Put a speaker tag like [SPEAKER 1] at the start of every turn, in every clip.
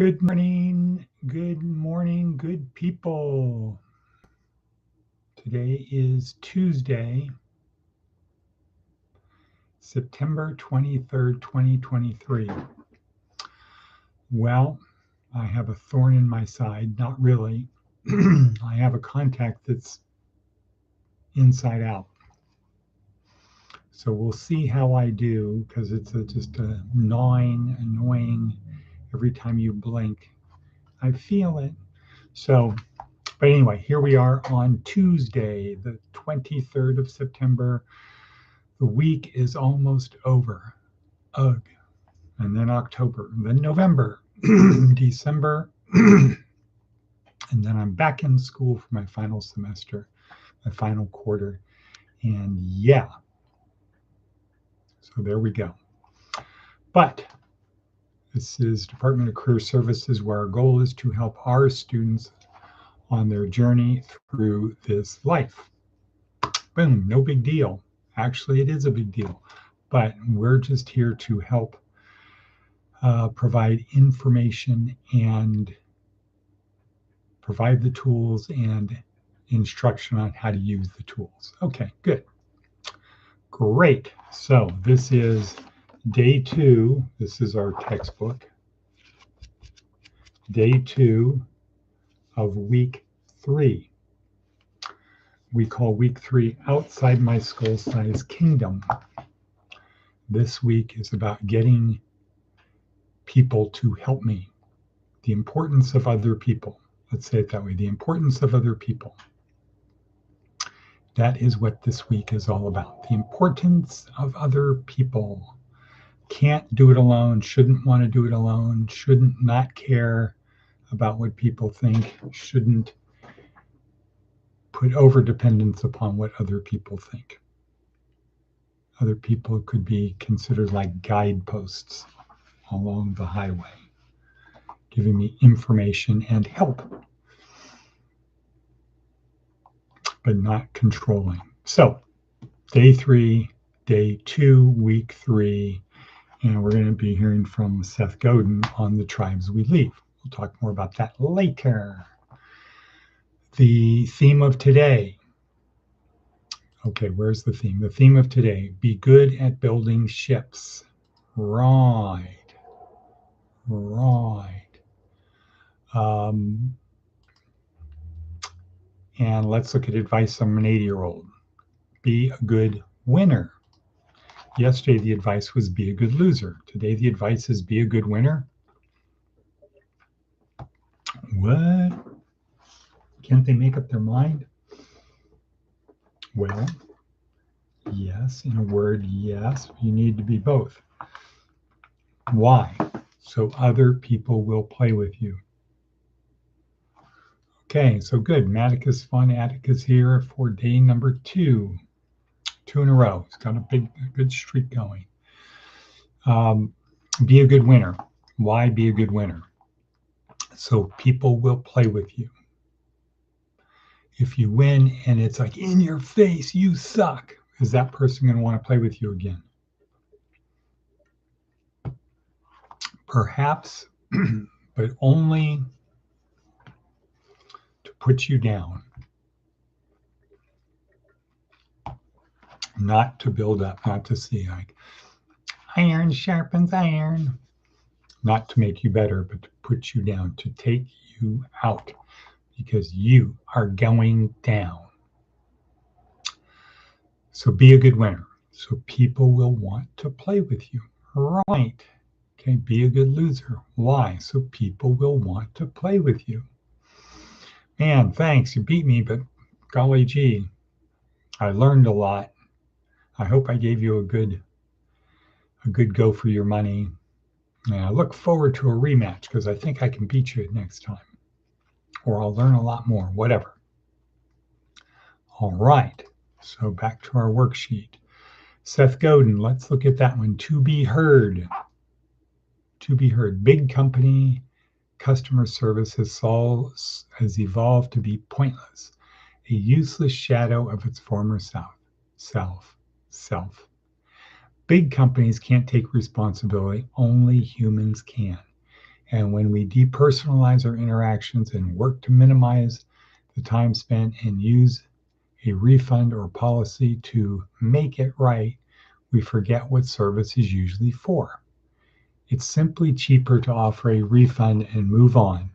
[SPEAKER 1] Good morning, good people. Today is Tuesday, September 23rd, 2023. Well, I have a thorn in my side, not really. I have a contact that's inside out. So we'll see how I do because it's just a gnawing, annoying every time you blink. I feel it. So But anyway, here we are on Tuesday, the 23rd of September. The week is almost over. Ugh. And then October, and then November, December, and then I'm back in school for my final semester, my final quarter. And yeah, so there we go. But this is Department of Career Services, where our goal is to help our students on their journey through this life. Boom, no big deal. Actually, it is a big deal, but we're just here to help provide information and provide the tools and instruction on how to use the tools. Okay, good. Great. So this is day 2. This is our textbook. Day 2 of week 3. We call week 3 Outside My Skull Size Kingdom. This week is about getting people to help me. The importance of other people. Let's say it that way. The importance of other people. That is what this week is all about. The importance of other people. Can't do it alone, shouldn't want to do it alone, shouldn't not care about what people think, shouldn't put over dependence upon what other people think. Other people could be considered like guideposts along the highway, giving me information and help, but not controlling. So, day 3, day 2, week 3, and we're going to be hearing from Seth Godin on the tribes we leave. We'll talk more about that later. The theme of today. Okay, where's the theme? The theme of today, be good at building ships. Right. And let's look at advice from an 80-year-old. Be a good winner. Yesterday, the advice was be a good loser. Today, the advice is be a good winner. What? Can't they make up their mind? Well, yes, in a word, yes, you need to be both. Why? So other people will play with you. Okay, so good. Matica's fun. Attica's here for day number 2. 2 in a row. It's got a good streak going. Be a good winner. Why be a good winner? So people will play with you. If you win and it's like in your face, you suck, is that person going to want to play with you again? Perhaps, but only to put you down, not to build up, not to see like iron sharpens iron, not to make you better, but to put you down, to take you out because you are going down. So be a good winner. So people will want to play with you. Right. Okay, be a good loser. Why? So people will want to play with you. Man, thanks. You beat me, but golly gee, I learned a lot. I hope I gave you a good go for your money. And I look forward to a rematch because I think I can beat you next time. Or I'll learn a lot more, whatever. All right, so back to our worksheet. Seth Godin, let's look at that one. To be heard. To be heard. Big company customer service has evolved to be pointless, a useless shadow of its former self. Big companies can't take responsibility, only humans can. And when we depersonalize our interactions and work to minimize the time spent and use a refund or policy to make it right, we forget what service is usually for. It's simply cheaper to offer a refund and move on,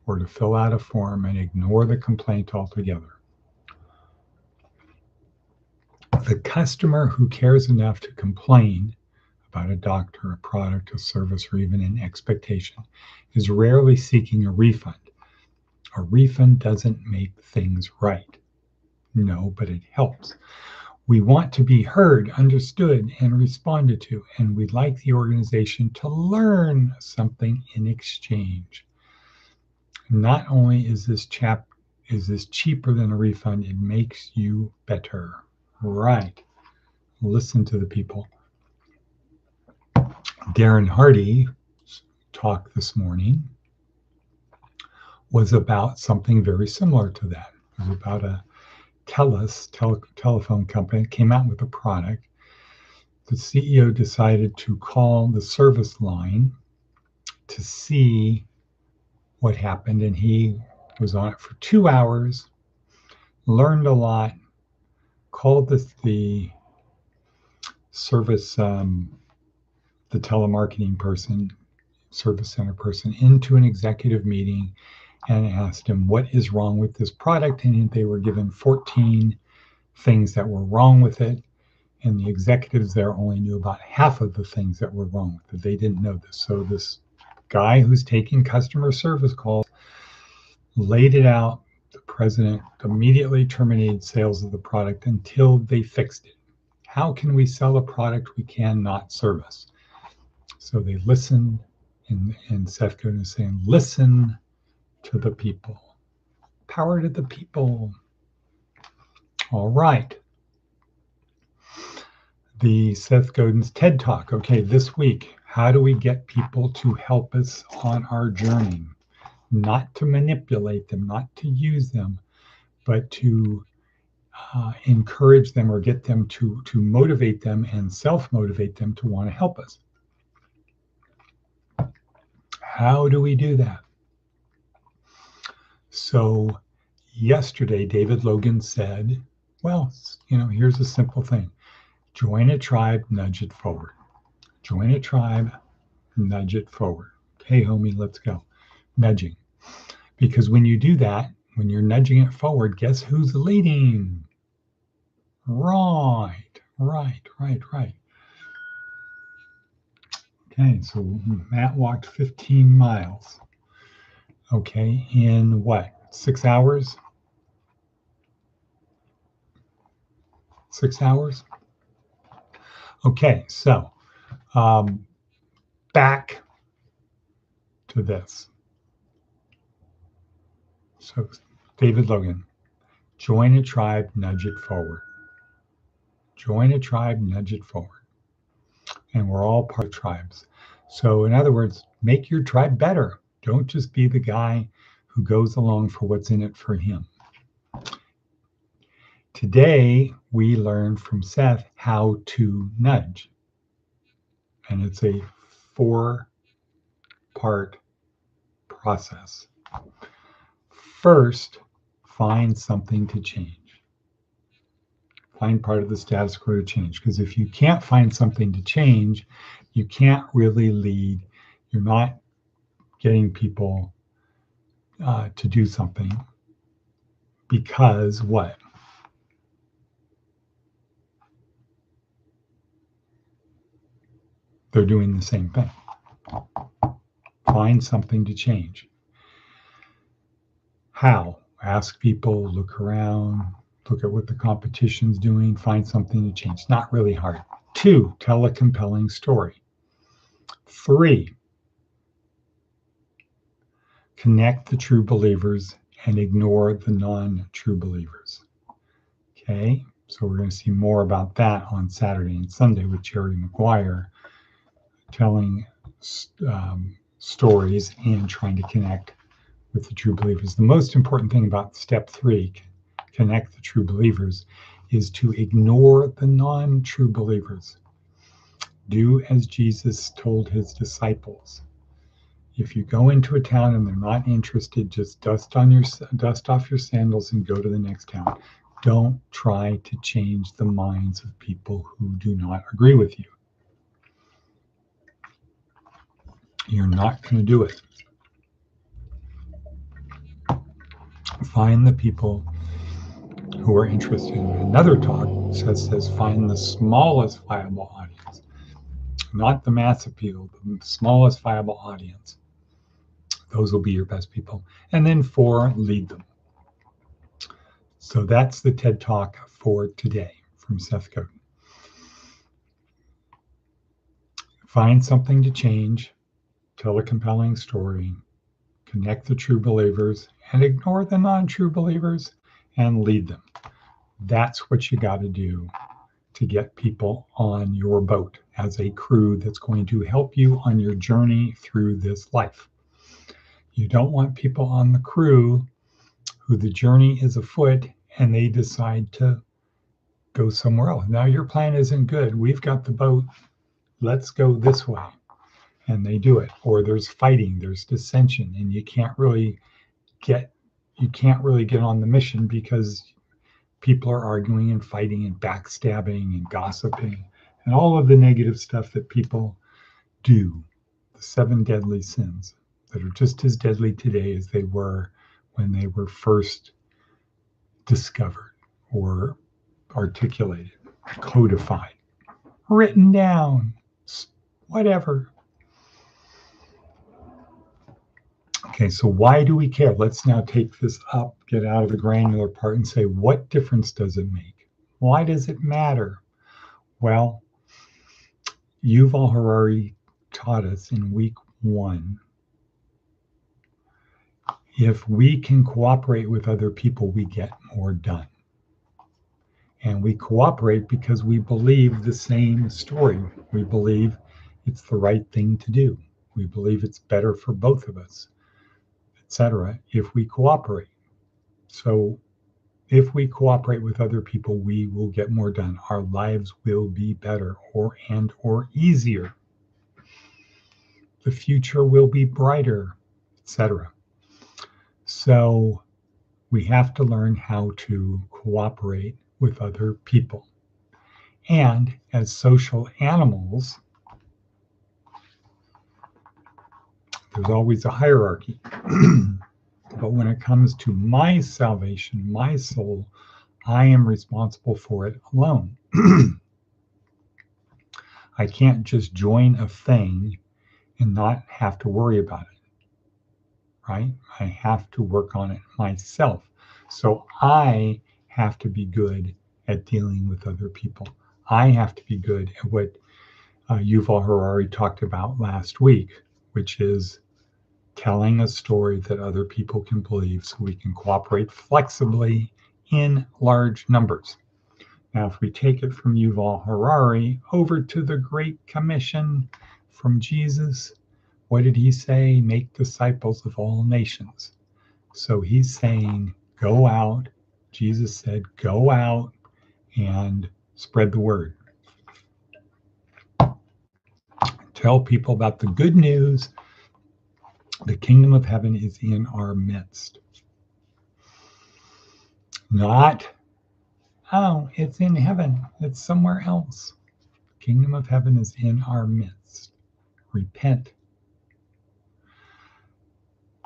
[SPEAKER 1] or to fill out a form and ignore the complaint altogether. The customer who cares enough to complain about a doctor, a product, a service, or even an expectation is rarely seeking a refund. A refund doesn't make things right. No, but it helps. We want to be heard, understood, and responded to, and we'd like the organization to learn something in exchange. Not only is this cheaper than a refund, it makes you better. Right. Listen to the people. Darren Hardy's talk this morning was about something very similar to that. It was about a telephone company that came out with a product. The CEO decided to call the service line to see what happened, and he was on it for 2 hours, learned a lot, called the service, the telemarketing person, service center person, into an executive meeting and asked him what is wrong with this product, and they were given 14 things that were wrong with it, and the executives there only knew about half of the things that were wrong with it. They didn't know this. So this guy who's taking customer service calls laid it out. The president immediately terminated sales of the product until they fixed it. How can we sell a product we cannot service? So they listened, and Seth Godin is saying, listen to the people. Power to the people. All right. The Seth Godin's TED Talk. Okay, this week, how do we get people to help us on our journey? Not to manipulate them, not to use them, but to encourage them or get them to motivate them and self-motivate them to want to help us. How do we do that? So yesterday, David Logan said, well, here's a simple thing. Join a tribe, nudge it forward. Join a tribe, nudge it forward. Okay, homie, let's go. Nudging. Because when you do that, when you're nudging it forward, guess who's leading? Right. Okay, so Matt walked 15 miles. Okay, in what? 6 hours? 6 hours? Okay, so back to this. So David Logan, join a tribe, nudge it forward. Join a tribe, nudge it forward. And we're all part of tribes. So in other words, make your tribe better. Don't just be the guy who goes along for what's in it for him. Today, we learned from Seth how to nudge. And it's a 4-part process. First, find something to change. Find part of the status quo to change. Because if you can't find something to change, you can't really lead. You're not getting people to do something. Because what? They're doing the same thing. Find something to change. How? Ask people, look around, look at what the competition's doing, find something to change. It's not really hard. 2, tell a compelling story. 3, connect the true believers and ignore the non-true believers. Okay, so we're going to see more about that on Saturday and Sunday with Jerry McGuire, telling stories and trying to connect with the true believers. The most important thing about step 3, connect the true believers, is to ignore the non-true believers. Do as Jesus told his disciples. If you go into a town and they're not interested, just dust off your sandals and go to the next town. Don't try to change the minds of people who do not agree with you. You're not going to do it. Find the people who are interested. Another talk says find the smallest viable audience, not the mass appeal, the smallest viable audience. Those will be your best people. And then 4, lead them. So that's the TED Talk for today from Seth Godin. Find something to change, tell a compelling story, connect the true believers and ignore the non-true believers and lead them. That's what you got to do to get people on your boat as a crew that's going to help you on your journey through this life. You don't want people on the crew who the journey is afoot and they decide to go somewhere else. Now your plan isn't good. We've got the boat. Let's go this way. And they do it. Or there's fighting, there's dissension, and you can't really get on the mission because people are arguing and fighting and backstabbing and gossiping and all of the negative stuff that people do. The 7 deadly sins that are just as deadly today as they were when they were first discovered or articulated, codified, written down, whatever. Okay, so why do we care? Let's now take this up, get out of the granular part and say, what difference does it make? Why does it matter? Well, Yuval Harari taught us in week 1, if we can cooperate with other people, we get more done. And we cooperate because we believe the same story. We believe it's the right thing to do. We believe it's better for both of us, etc., if we cooperate. So if we cooperate with other people, we will get more done. Our lives will be better or easier. The future will be brighter, etc. So we have to learn how to cooperate with other people. And as social animals, there's always a hierarchy. But when it comes to my salvation, my soul, I am responsible for it alone. I can't just join a thing and not have to worry about it, right? I have to work on it myself. So I have to be good at dealing with other people. I have to be good at what Yuval Harari talked about last week, which is telling a story that other people can believe so we can cooperate flexibly in large numbers. Now, if we take it from Yuval Harari over to the Great Commission from Jesus, what did he say? Make disciples of all nations. So he's saying, go out. Jesus said, go out and spread the word. Tell people about the good news. The kingdom of heaven is in our midst. Not, oh, it's in heaven. It's somewhere else. The kingdom of heaven is in our midst. Repent.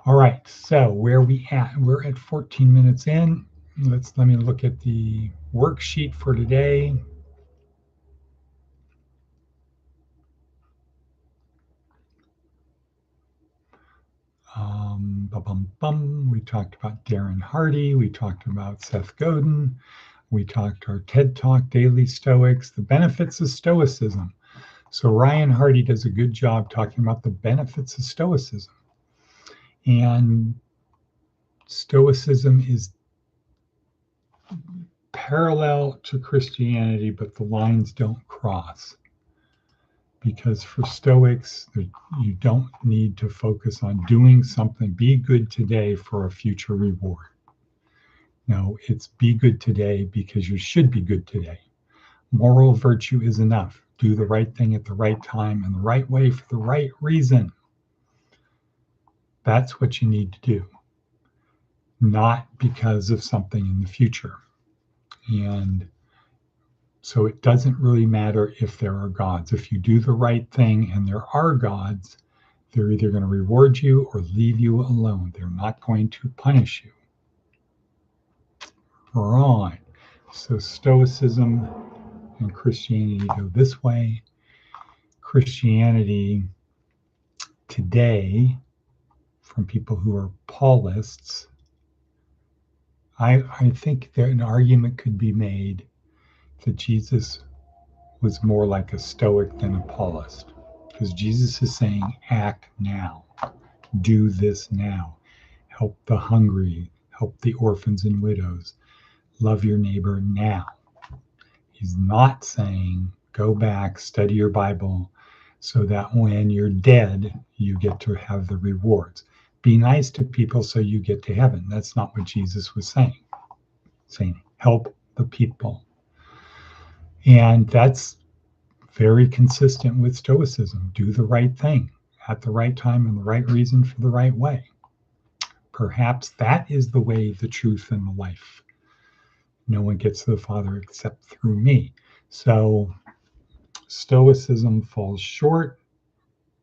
[SPEAKER 1] All right, so where are we at? We're at 14 minutes in. Let me look at the worksheet for today. We talked about Darren Hardy. We talked about Seth Godin. We talked our TED Talk, Daily Stoics, the benefits of Stoicism. So Ryan Hardy does a good job talking about the benefits of Stoicism. And Stoicism is parallel to Christianity, but the lines don't cross. Because for Stoics, you don't need to focus on doing something. Be good today for a future reward. No, it's be good today because you should be good today. Moral virtue is enough. Do the right thing at the right time and the right way for the right reason. That's what you need to do, not because of something in the future. And so it doesn't really matter if there are gods. If you do the right thing and there are gods, they're either going to reward you or leave you alone. They're not going to punish you. Right. So Stoicism and Christianity go this way. Christianity today, from people who are Paulists, I think that an argument could be made that Jesus was more like a Stoic than a Paulist, because Jesus is saying, act now, do this now, help the hungry, help the orphans and widows, love your neighbor now. He's not saying, go back, study your Bible, so that when you're dead, you get to have the rewards. Be nice to people so you get to heaven. That's not what Jesus was saying. Saying, help the people. And that's very consistent with Stoicism. Do the right thing at the right time and the right reason for the right way. Perhaps that is the way, the truth, and the life. No one gets to the Father except through me. So Stoicism falls short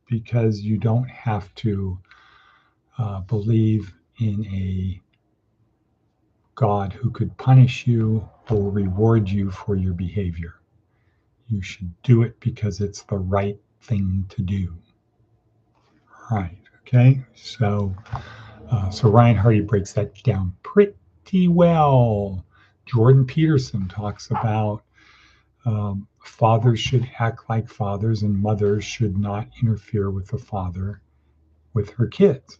[SPEAKER 1] because you don't have to believe in a God who could punish you or reward you for your behavior. You should do it because it's the right thing to do. Right. Okay. So Ryan Hardy breaks that down pretty well. Jordan Peterson talks about fathers should act like fathers and mothers should not interfere with the father with her kids.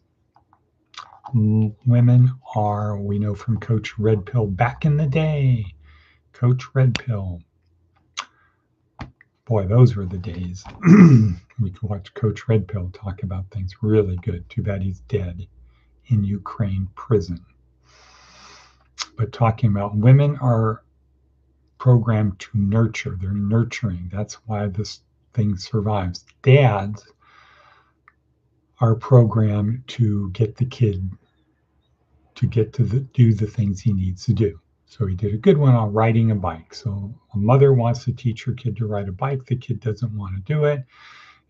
[SPEAKER 1] Women are, we know from Coach Red Pill back in the day, Coach Red Pill. Boy, those were the days. We could watch Coach Red Pill talk about things really good. Too bad he's dead in Ukraine prison. But talking about women are programmed to nurture. They're nurturing. That's why this thing survives. Dads are programmed to get the kid to get to do the things he needs to do. So he did a good one on riding a bike. So a mother wants to teach her kid to ride a bike. The kid doesn't want to do it.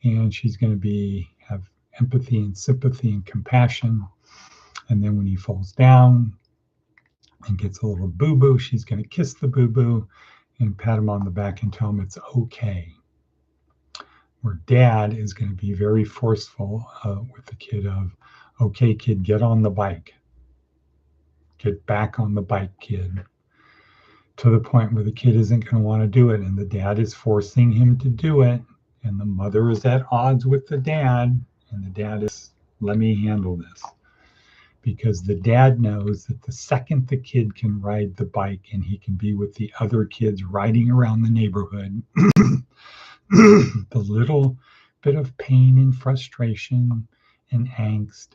[SPEAKER 1] And she's going to have empathy and sympathy and compassion. And then when he falls down and gets a little boo-boo, she's going to kiss the boo-boo and pat him on the back and tell him it's okay. Where dad is going to be very forceful with the kid of, okay, kid, get on the bike. Get back on the bike, kid. To the point where the kid isn't going to want to do it, and the dad is forcing him to do it, and the mother is at odds with the dad, and the dad is, let me handle this. Because the dad knows that the second the kid can ride the bike and he can be with the other kids riding around the neighborhood, the little bit of pain and frustration and angst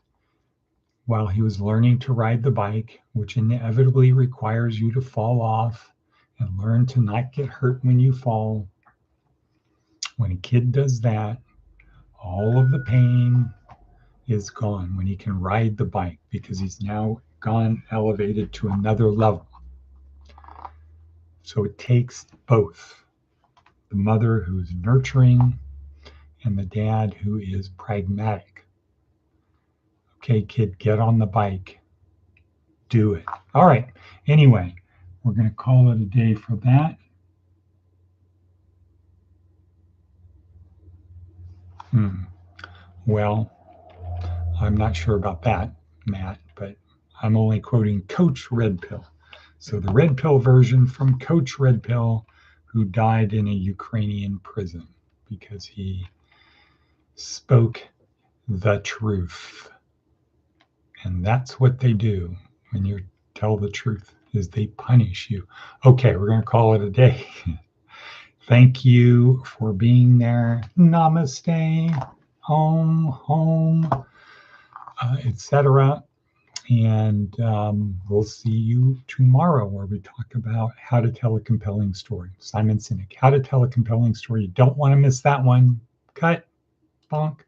[SPEAKER 1] while he was learning to ride the bike, which inevitably requires you to fall off and learn to not get hurt when you fall. When a kid does that, all of the pain is gone when he can ride the bike because he's now gone elevated to another level. So it takes both the mother who's nurturing and the dad who is pragmatic. Okay, kid, get on the bike. Do it. All right. Anyway, we're going to call it a day for that. Well, I'm not sure about that, Matt, but I'm only quoting Coach Red Pill. So the Red Pill version from Coach Red Pill, who died in a Ukrainian prison because he spoke the truth. And that's what they do when you tell the truth, is they punish you. Okay, we're going to call it a day. Thank you for being there. Namaste, home, etc. And we'll see you tomorrow where we talk about how to tell a compelling story. Simon Sinek, how to tell a compelling story. You don't want to miss that one. Cut. Bonk.